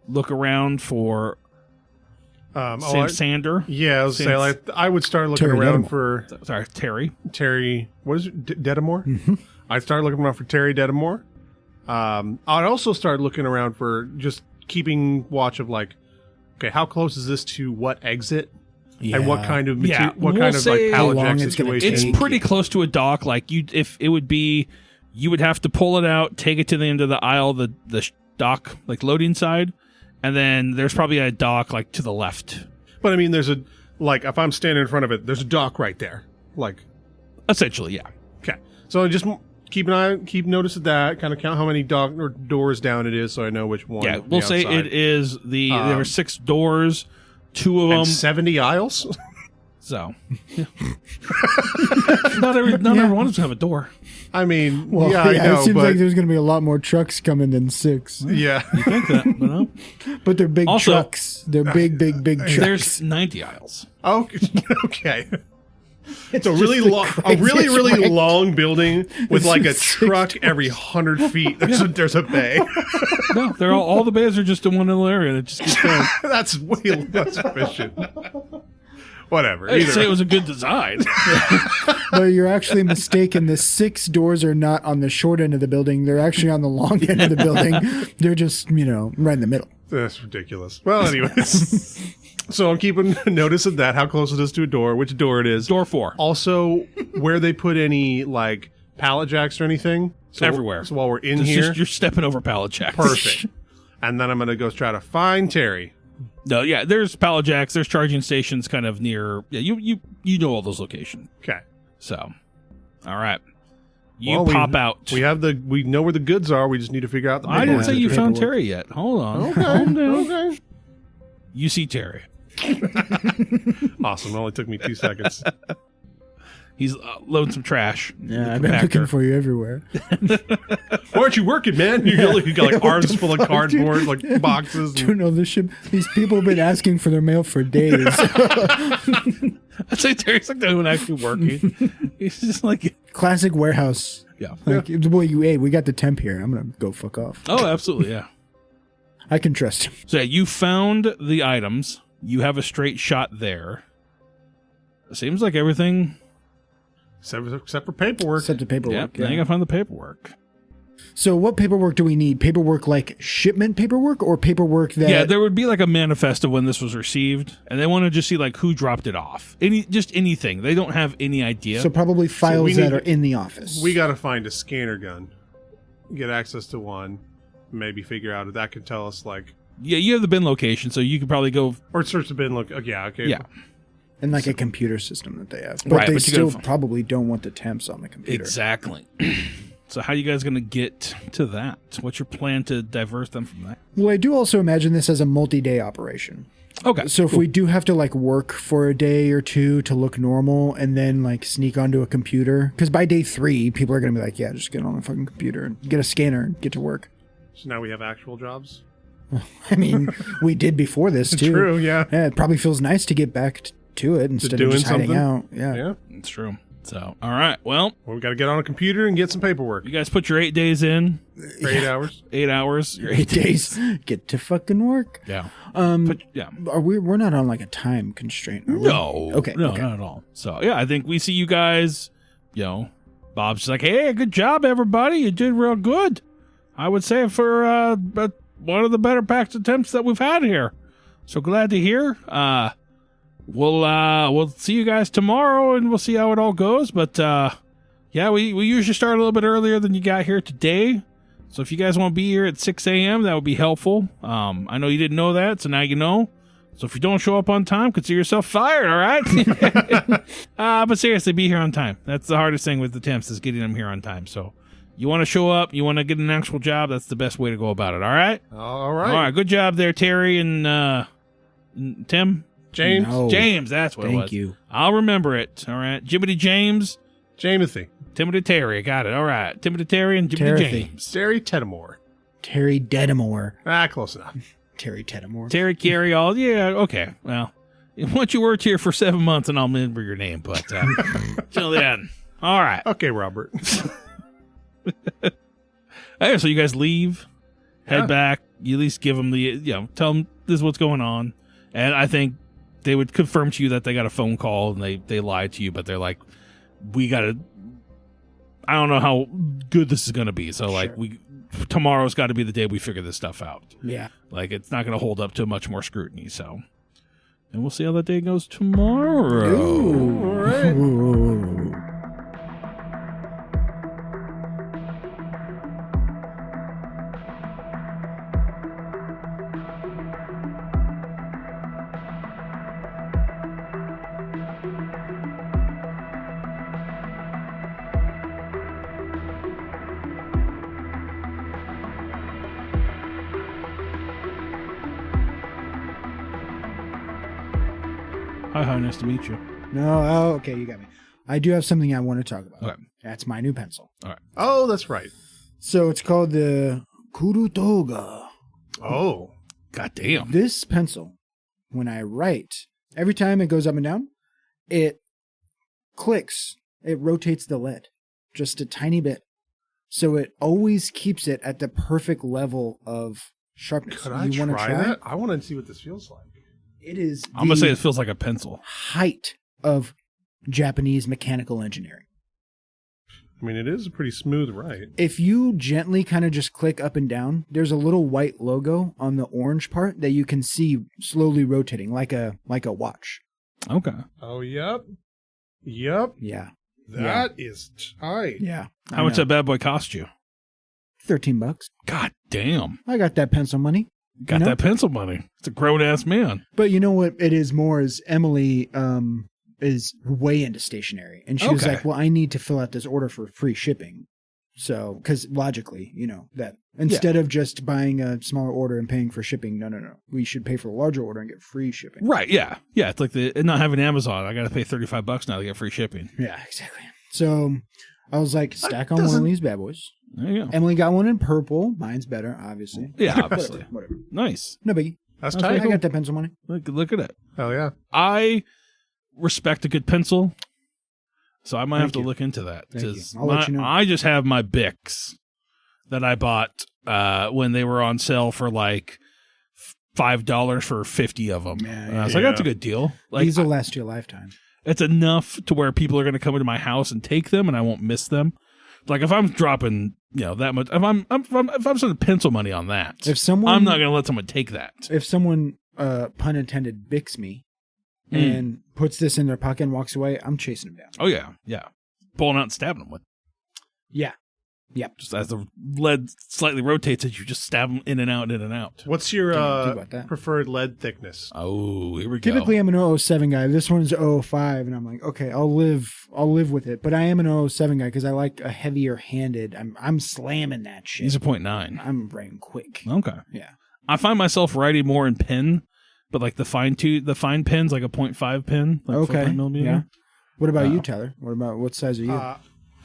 look around for Santander. Yeah, I would start looking Terry around Dedamore. for Terry. What is it? Dedamore? Mm-hmm. I'd start looking around for Terry Dedamore. I'd also start looking around for just keeping watch of like, okay, how close is this to what exit? And what kind of Yeah, what we'll kind of say like how pallet long jack it's gonna situation? It's Thank pretty you. close to a dock. Like you would have to pull it out, take it to the end of the aisle, the dock like loading side, and then there's probably a dock like to the left. But I mean, there's a like if I'm standing in front of it, there's a dock right there. Like, Essentially, yeah. okay, so just keep notice of that. Kind of count how many dock or doors down it is, so I know which one. Yeah, on the we'll say outside. it is there are 6 doors, 2 of them. And 70 aisles. So not everyone's gonna have a door. I mean, Well, yeah, I know, it seems but like there's going to be a lot more trucks coming than 6. yeah. You think that? But no. But they're big Also- trucks. They're big trucks. There's 90 aisles. Oh, okay. It's So just really the long, a craziest really rank. long building with It's like a just truck every 100 feet. There's a bay. No, they're all the bays are just in one little area that just keeps going. That's way less efficient. Whatever. I didn't Either say it was a good design. But you're actually mistaken. The 6 doors are not on the short end of the building. They're actually on the long end of the building. They're just, right in the middle. That's ridiculous. Well, anyways. So I'm keeping notice of that, how close it is to a door, which door it is. Door 4. Also, where they put any, like, pallet jacks or anything. So, Everywhere. So while we're in It's here, just, you're stepping over pallet jacks. perfect. And then I'm going to go try to find Terry. No, yeah, there's pallet jacks. There's charging stations kind of near. Yeah, you know all those locations. Okay. So, all right, you Well, pop out. We know where the goods are. We just need to figure out the I didn't paperwork. say you found Paperwork. Terry yet. Hold on. Okay. Calm down. Okay. You see Terry. Awesome. It only took me 2 seconds. He's loading some trash. Yeah, I've been looking for you everywhere. Why aren't you working, man? You got like arms full of cardboard, like boxes. Do you know this ship? These people have been asking for their mail for days. I'd say Terry's like the one actually working. He's just like, Classic warehouse. yeah. Like, boy, we got the temp here. I'm gonna go fuck off. Oh, absolutely, yeah. I can trust him. So yeah, you found the items. You have a straight shot there. It seems like everything. Except for paperwork. Except the paperwork. Now you gotta find the paperwork. So what paperwork do we need? Paperwork like shipment paperwork or paperwork that... Yeah, there would be like a manifest of when this was received, and they want to just see like who dropped it off. Just anything. They don't have any idea. So probably files we that need- are in the office. We got to find a scanner gun, get access to one, maybe figure out if that can tell us like, yeah, you have the bin location, so you could probably go. or search the bin. Look, yeah, okay, and like a computer system that they have. But Right, they but you gotta still probably don't want the temps on the computer. Exactly. So how you guys going to get to that? What's your plan to divert them from that? Well, I do also imagine this as a multi-day operation. Okay. So if we do have to like work for a day or two to look normal and then like sneak onto a computer, because by day 3, people are going to be like, yeah, just get on a fucking computer and get a scanner and get to work. So now we have actual jobs. I mean, we did before this too. True, yeah. Yeah, it probably feels nice to get back to it instead of doing just hiding something? out. Yeah. Yeah. It's true. So, all right. Well, Well, we got to get on a computer and get some paperwork you guys put your 8 days in, for 8 hours. 8 hours. Your 8 days. Get to fucking work. Yeah. Um, Yeah. we're not on like a time constraint, are we? No. Okay, No, okay. not at all. So, yeah, I think we see you guys, Bob's just like, hey, good job, everybody. You did real good. I would say for one of the better packs of temps that we've had here. So glad to hear. We'll see you guys tomorrow, and we'll see how it all goes. But, yeah, we usually start a little bit earlier than you got here today. So if you guys want to be here at 6 a.m., that would be helpful. I know you didn't know that, so now you know. So if you don't show up on time, consider yourself fired, all right? But seriously, be here on time. That's the hardest thing with the temps is getting them here on time. So you want to show up, you want to get an actual job, that's the best way to go about it, all right? All right. All right, good job there, Terry and Tim? James. No. James, that's what it was. Thank you. I'll remember it, all right? Jiminy James, Jamothy. Timothy Terry, got it, all right. Timothy Terry and Jiminy Terry. James. Terry Teddemore. Terry Dedamore. Close enough. Terry Teddemore. Terry Carey, all, yeah, okay. Well, once you worked here for 7 months, and I'll remember your name, but till then. All right. Okay, Robert. Hey, so you guys leave, Yeah. head back. You at least give them tell them this is what's going on. And I think they would confirm to you that they got a phone call and they lied to you, but they're like, I don't know how good this is going to be. So like tomorrow's got to be the day we figure this stuff out. Yeah. Like it's not going to hold up to much more scrutiny. So, and we'll see how that day goes tomorrow. Ooh. All right. Ooh. Hi, nice to meet you. No, oh, okay, you got me. I do have something I want to talk about. Okay. That's my new pencil. All right. Oh, that's right. So it's called the Kurutoga. Oh. God damn. This pencil, when I write, every time it goes up and down, it clicks. It rotates the lead just a tiny bit. So it always keeps it at the perfect level of sharpness. Could I You wanna try that? I want to see what this feels like. It is I'm going to say the it feels like a pencil. height of Japanese mechanical engineering. I mean, it is a pretty smooth write. If you gently kind of just click up and down, there's a little white logo on the orange part that you can see slowly rotating like a watch. Okay. Oh, yep. Yep. Yeah. That is tight. Yeah. How much that bad boy cost you? $13. God damn. I got that pencil money. Got You know? that pencil money. It's a grown ass man. But you know what it is more is Emily is way into stationery. And she was Okay. like, well, I need to fill out this order for free shipping. So, because logically, that instead of just buying a smaller order and paying for shipping, no. We should pay for the larger order and get free shipping. Right. Yeah. Yeah. It's like not having Amazon. I got to pay $35 now to get free shipping. Yeah, exactly. So I was like, stack on one doesn't- of these bad boys. There you go. Emily got one in purple. Mine's better, obviously. Yeah, obviously. Whatever. Nice. No biggie. That's I tight. got that pencil money. Look at it. Hell yeah. I respect a good pencil, so I might have Thank to you. look into that. Thank you. 'Cause I'll let you know. I just have my Bics that I bought when they were on sale for like $5 for 50 of them. Yeah, And I was yeah. like, that's a good deal. Like, These will last you a lifetime. it's enough to where people are going to come into my house and take them, and I won't miss them. Like if I'm dropping, that much, if I'm spending pencil money on that, If someone, I'm not going to let someone take that. If someone, pun intended, bics me and puts this in their pocket and walks away, I'm chasing them down. Oh yeah, yeah, pulling out and stabbing them with. Yeah. Yep. Just as the lead slightly rotates, as you just stab them in and out, in and out. What's your Don't do about that. preferred lead thickness? Oh, here we go. Typically, I'm an 007 guy. This one's 005, and I'm like, okay, I'll live with it. But I am an 007 guy because I like a heavier handed. I'm slamming that shit. These are 0.9. I'm writing quick. Okay. Yeah. I find myself writing more in pen, but like the fine pen's like a 0.5 pen. Like Okay. 0.5 millimeter. Yeah. What about you, Tyler? What size are you?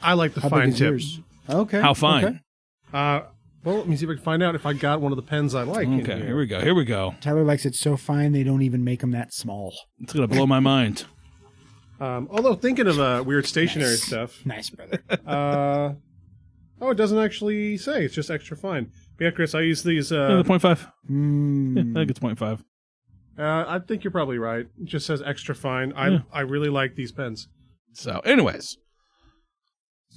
I like the How fine big is tip. yours? Okay. How fine? Okay. Well, let me see if I can find out if I got one of the pens I like. in Okay, here we go. Here we go. Tyler likes it so fine they don't even make them that small. It's gonna blow my mind. Although thinking of weird stationary stuff. Nice, brother. Oh, it doesn't actually say. It's just extra fine. But yeah, Chris, I use these. Yeah, the 0.5. Yeah, I Mm. think it's 0.5. I think you're probably right. It just says extra fine. Yeah. I really like these pens. So, anyways,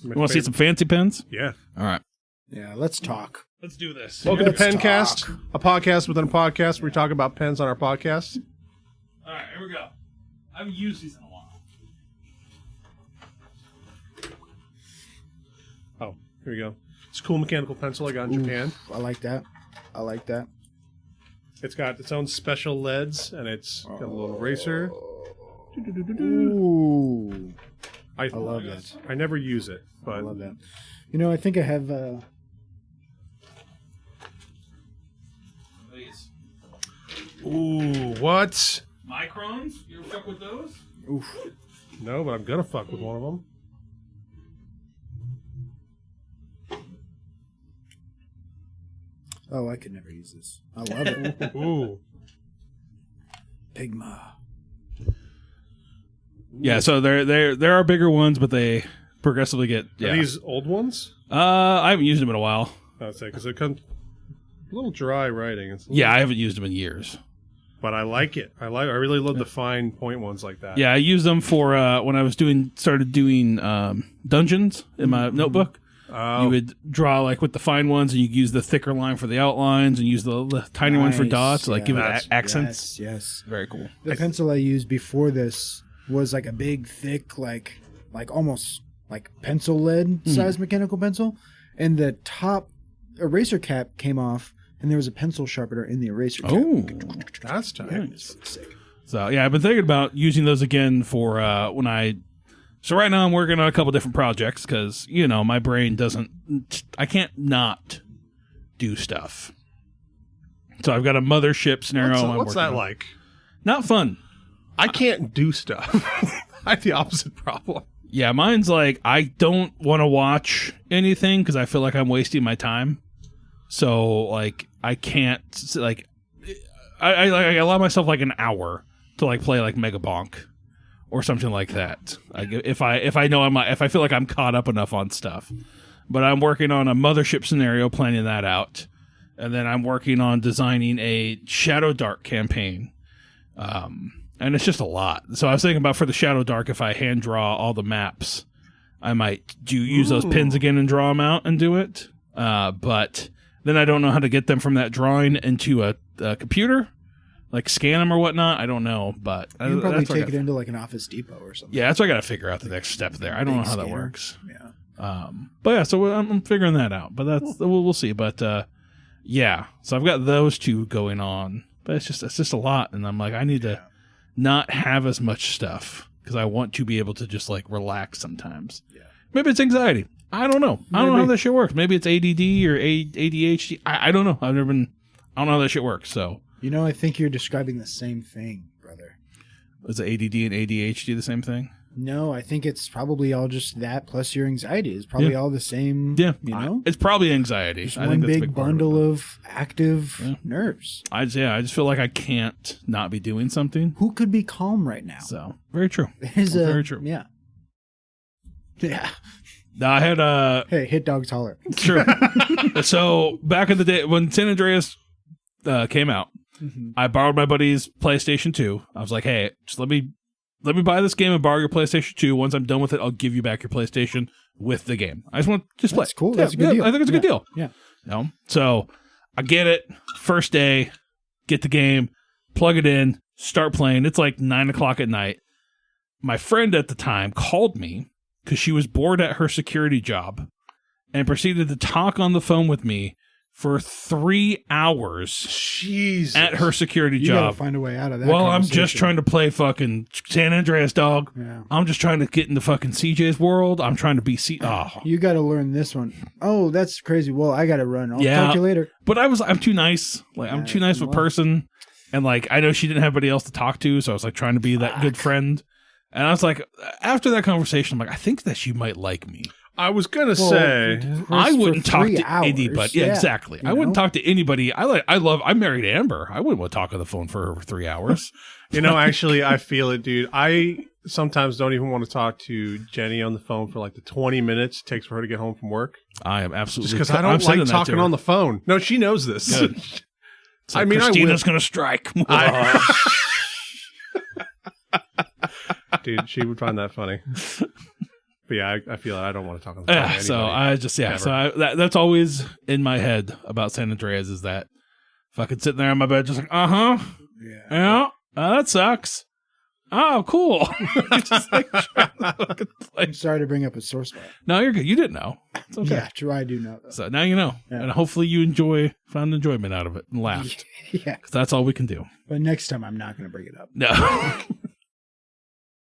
My you want to see favorite- some fancy pens? Yeah. All right, Yeah, let's talk. let's do this. Welcome to Let's Pencast, talk. a podcast within a podcast where we talk about pens on our podcast. All right, here we go. I haven't used these in a while. Oh, here we go. It's a cool mechanical pencil I got in Japan. I like that. I like that. It's got its own special leads, and it's got a little eraser. Ooh. I love that. I never use it, I but love that. I think I have These ooh, what? microns. You ever fuck with those? oof. No, but I'm gonna fuck with one of them. Oh, I could never use this. I love it. Ooh, Pigma. Yeah, so there are bigger ones, but they progressively get. Yeah. Are these old ones? I haven't used them in a while. I would say because it comes a little dry writing. It's Yeah, I haven't used them in years. but I like it. I really love the fine point ones like that. Yeah, I used them for when I was started doing dungeons in my notebook. You would draw like with the fine ones, and you use the thicker line for the outlines, and use the tiny one for dots, like give it accents. Yes. Very cool. The pencil I used before this was like a big, thick, like almost like pencil lead size mechanical pencil, and the top eraser cap came off, and there was a pencil sharpener in the eraser cap. Oh, that's tight. It's really sick. So yeah, I've been thinking about using those again for when I. So right now I'm working on a couple different projects because, my brain I can't not do stuff. So I've got a mothership scenario. What's that like? Not fun. I can't do stuff. I have the opposite problem. Yeah, mine's like I don't want to watch anything because I feel like I'm wasting my time. So like I can't like I allow myself like an hour to like play like Mega Bonk. Or something like that. Like if I know if I feel like I'm caught up enough on stuff, but I'm working on a mothership scenario, planning that out, and then I'm working on designing a Shadow Dark campaign, and it's just a lot. So I was thinking about for the Shadow Dark, if I hand draw all the maps, I might use those pins again and draw them out and do it. But then I don't know how to get them from that drawing into a computer. Like scan them or whatnot, I don't know, but you can probably take it into like an Office Depot or something. Yeah, that's what I got to figure out the next step there. I don't know how that scanner. works. Yeah, but yeah, so I'm figuring that out. But that's we'll see. But yeah, so I've got those two going on, but it's just a lot, and I'm like I need to not have as much stuff because I want to be able to just like relax sometimes. Yeah, maybe it's anxiety. I don't know. I don't know how that shit works. Maybe it's ADD or ADHD. I don't know. I don't know how that shit works. So. I think you're describing the same thing, brother. Is ADD and ADHD the same thing? No, I think it's probably all just that plus your anxiety is probably all the same. Yeah, you it's probably anxiety. Just I one think that's big bundle of active nerves. I just feel like I can't not be doing something. Who could be calm right now? So very true. Very true. Yeah. Yeah. Now I had Hey, hit dogs holler. Sure. So back in the day when San Andreas came out. Mm-hmm. I borrowed my buddy's PlayStation 2. I was like, "Hey, just let me buy this game and borrow your PlayStation 2. Once I'm done with it, I'll give you back your PlayStation with the game. I just want to play." That's cool. That's a good deal. I think it's a good deal. Yeah. So I get it. First day, get the game, plug it in, start playing. It's like 9:00 at night. My friend at the time called me because she was bored at her security job and proceeded to talk on the phone with me for 3 hours. Jesus. At her security you job. You gotta find a way out of that. Well, I'm just trying to play fucking San Andreas, dog. Yeah. I'm just trying to get into fucking CJ's world. I'm trying to be You gotta learn this one. Oh, that's crazy. Well, I gotta run. I'll talk to you later. But I'm too nice. Like I'm too nice of a person. And like I know she didn't have anybody else to talk to, so I was like trying to be that good friend. And I was like, after that conversation, I'm like, I think that she might like me. I was gonna say I wouldn't talk to anybody. Yeah, exactly. I wouldn't talk to anybody. I married Amber. I wouldn't want to talk on the phone for her for 3 hours. Actually, I feel it, dude. I sometimes don't even want to talk to Jenny on the phone for like the 20 minutes it takes for her to get home from work. I am absolutely just because I don't like talking on the phone. No, she knows this. I mean, Christina's gonna strike. Dude, she would find that funny. But yeah, I feel like I don't want to talk on the phone. So I just that's always in my head about San Andreas is that fucking sitting there on my bed just like that sucks. Oh, cool. Just like I'm sorry to bring up a sore spot. No, you're good. You didn't know. It's okay. Yeah, true. I do know. So now you know, and hopefully you found enjoyment out of it and laughed. Yeah, because that's all we can do. But next time I'm not going to bring it up. No.